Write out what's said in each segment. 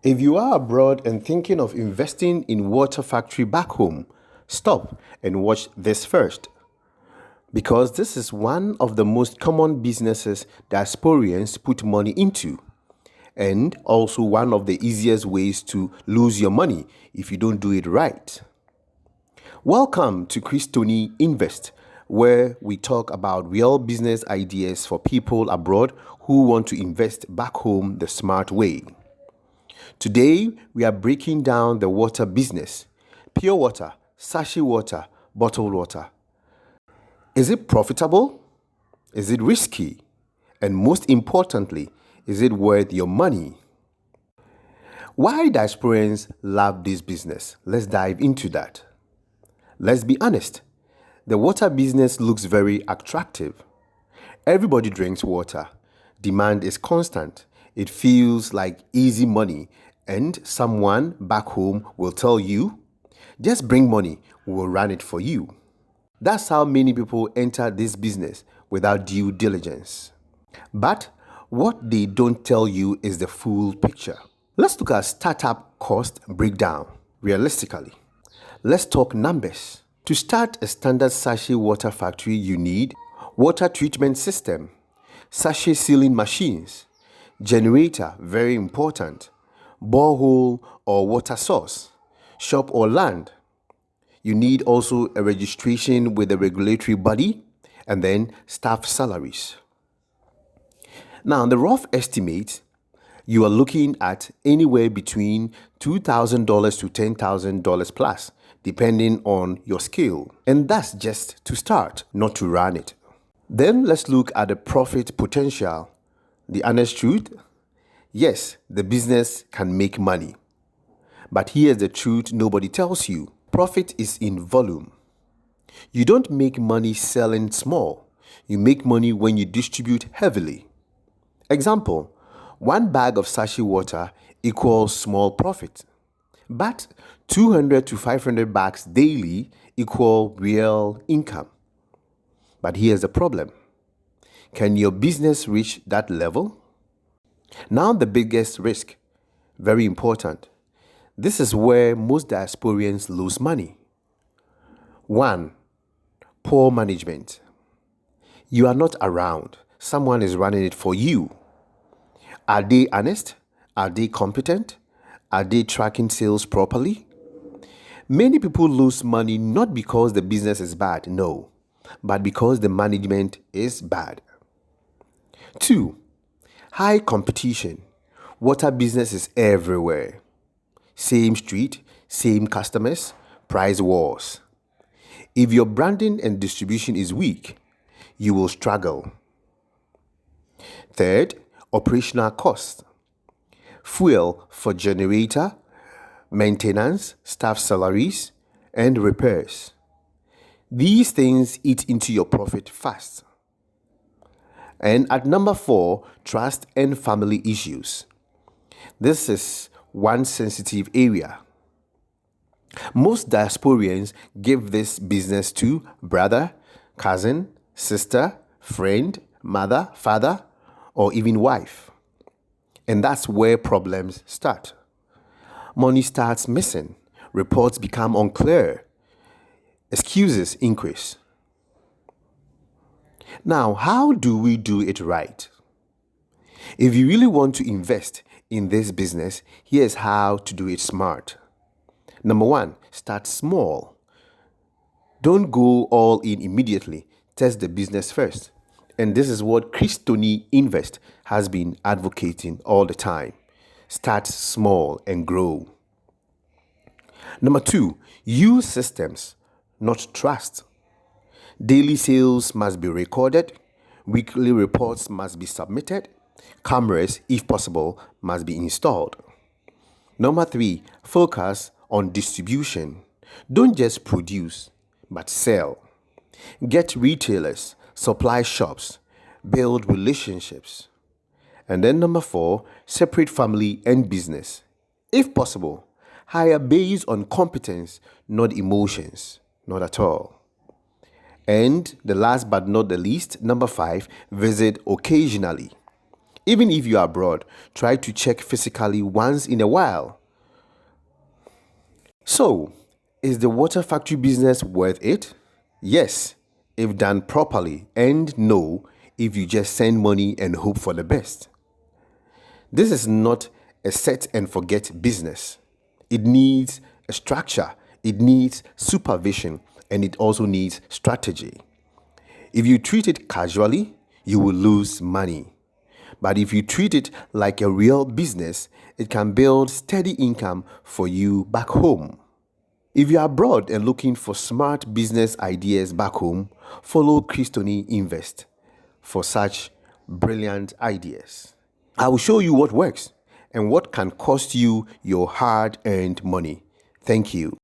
If you are abroad and thinking of investing in water factory back home, stop and watch this first. Because this is one of the most common businesses diasporians put money into, and also one of the easiest ways to lose your money if you don't do it right. Welcome to Kristo Ni Invest, where we talk about real business ideas for people abroad who want to invest back home the smart way. Today, we are breaking down the water business: pure water, sachet water, bottled water. Is it profitable? Is it risky? And most importantly, is it worth your money? Why diasporans love this business? Let's dive into that. Let's be honest. The water business looks very attractive. Everybody drinks water. Demand is constant. It feels like easy money, and someone back home will tell you, just bring money, we will run it for you. That's how many people enter this business without due diligence. But what they don't tell you is the full picture. Let's look at startup cost breakdown realistically. Let's talk numbers. To start a standard sachet water factory, you need water treatment system, sachet sealing machines, generator, very important, borehole or water source, shop or land. You need also a registration with a regulatory body, and then staff salaries. Now, the rough estimate, you are looking at anywhere between $2,000 to $10,000 plus, depending on your scale. And that's just to start, not to run it. Then let's look at the profit potential. The honest truth: yes, the business can make money. But here's the truth nobody tells you: profit is in volume. You don't make money selling small. You make money when you distribute heavily. Example: one bag of sachet water equals small profit. But 200 to 500 bags daily equal real income. But here's the problem: can your business reach that level? Now, the biggest risk, very important. This is where most diasporians lose money. 1. Poor management. You are not around. Someone is running it for you. Are they honest? Are they competent? Are they tracking sales properly? Many people lose money not because the business is bad, no, but because the management is bad. 2. High competition. Water business is everywhere. Same street, same customers, price wars. If your branding and distribution is weak, you will struggle. 3. Operational cost. Fuel for generator, maintenance, staff salaries, and repairs. These things eat into your profit fast. And at number 4, trust and family issues. This is one sensitive area. Most diasporians give this business to brother, cousin, sister, friend, mother, father, or even wife. And that's where problems start. Money starts missing, reports become unclear, excuses increase. Now, how do we do it right? If you really want to invest in this business, here's how to do it smart. Number 1, start small. Don't go all in immediately. Test the business first. And this is what Kristo Ni Invest has been advocating all the time. Start small and grow. Number 2, use systems, not trust. Daily sales must be recorded. Weekly reports must be submitted. Cameras, if possible, must be installed. Number 3, focus on distribution. Don't just produce, but sell. Get retailers, supply shops, build relationships. And then number 4, separate family and business. If possible, hire based on competence, not emotions, not at all. And the last but not the least, number 5, visit occasionally. Even if you are abroad, try to check physically once in a while. So, is the water factory business worth it? Yes, if done properly, and no, if you just send money and hope for the best. This is not a set and forget business. It needs a structure, it needs supervision, and it also needs strategy. If you treat it casually, you will lose money. But if you treat it like a real business, it can build steady income for you back home. If you are abroad and looking for smart business ideas back home, follow Kristo Ni Invest for such brilliant ideas. I will show you what works and what can cost you your hard-earned money. Thank you.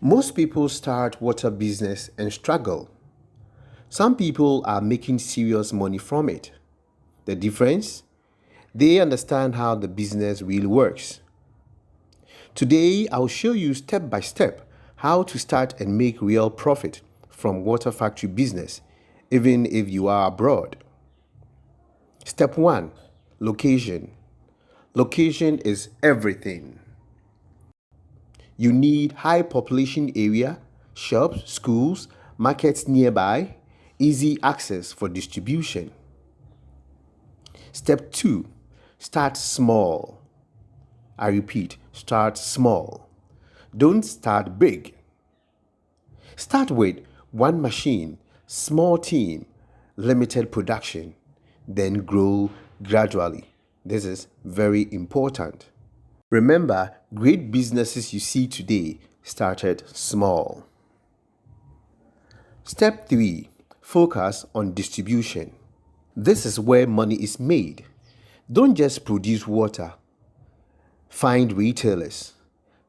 Most people start water business and struggle. Some people are making serious money from it. The difference? They understand how the business really works. Today, I'll show you step by step how to start and make real profit from water factory business, even if you are abroad. Step 1. Location. Location is everything. You need high population area, shops, schools, markets nearby, easy access for distribution. Step 2. Start small. I repeat, start small. Don't start big. Start with one machine, small team, limited production, then grow gradually. This is very important. Remember, great businesses you see today started small. Step 3. Focus on distribution. This is where money is made. Don't just produce water. Find retailers,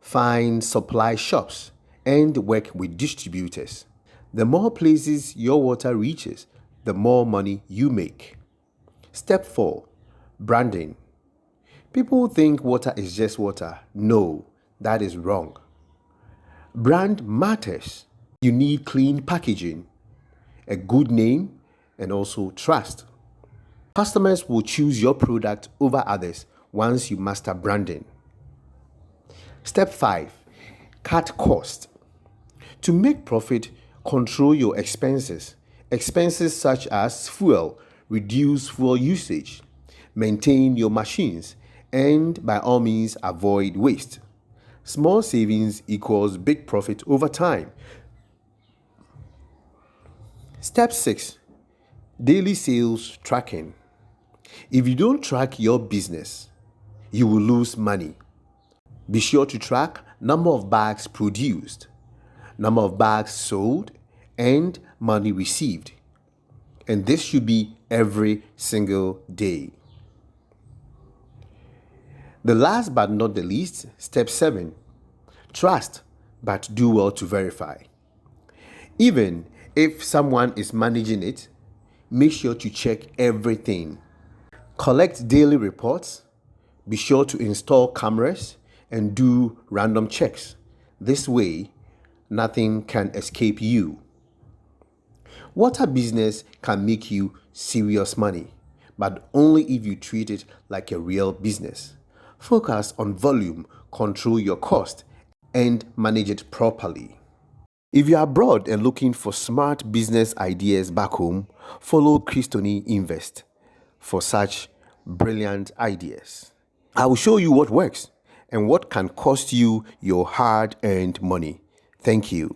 find supply shops, and work with distributors. The more places your water reaches, the more money you make. Step 4. Branding. People think water is just water. No, that is wrong. Brand matters. You need clean packaging, a good name, and also trust. Customers will choose your product over others once you master branding. Step 5. Cut cost. To make profit, control your expenses. Expenses such as fuel, reduce fuel usage, maintain your machines, and by all means avoid waste. Small savings equals big profit over time. Step 6. Daily sales tracking. If you don't track your business, you will lose money. Be sure to track number of bags produced, number of bags sold, and money received. And this should be every single day. The last but not the least, step 7. Trust, but do well to verify. Even if someone is managing it, make sure to check everything. Collect daily reports, be sure to install cameras, and do random checks. This way, nothing can escape you. Water business can make you serious money, but only if you treat it like a real business. Focus on volume, control your cost, and manage it properly. If you are abroad and looking for smart business ideas back home, follow Kristo Ni Invest for such brilliant ideas. I will show you what works and what can cost you your hard-earned money. Thank you.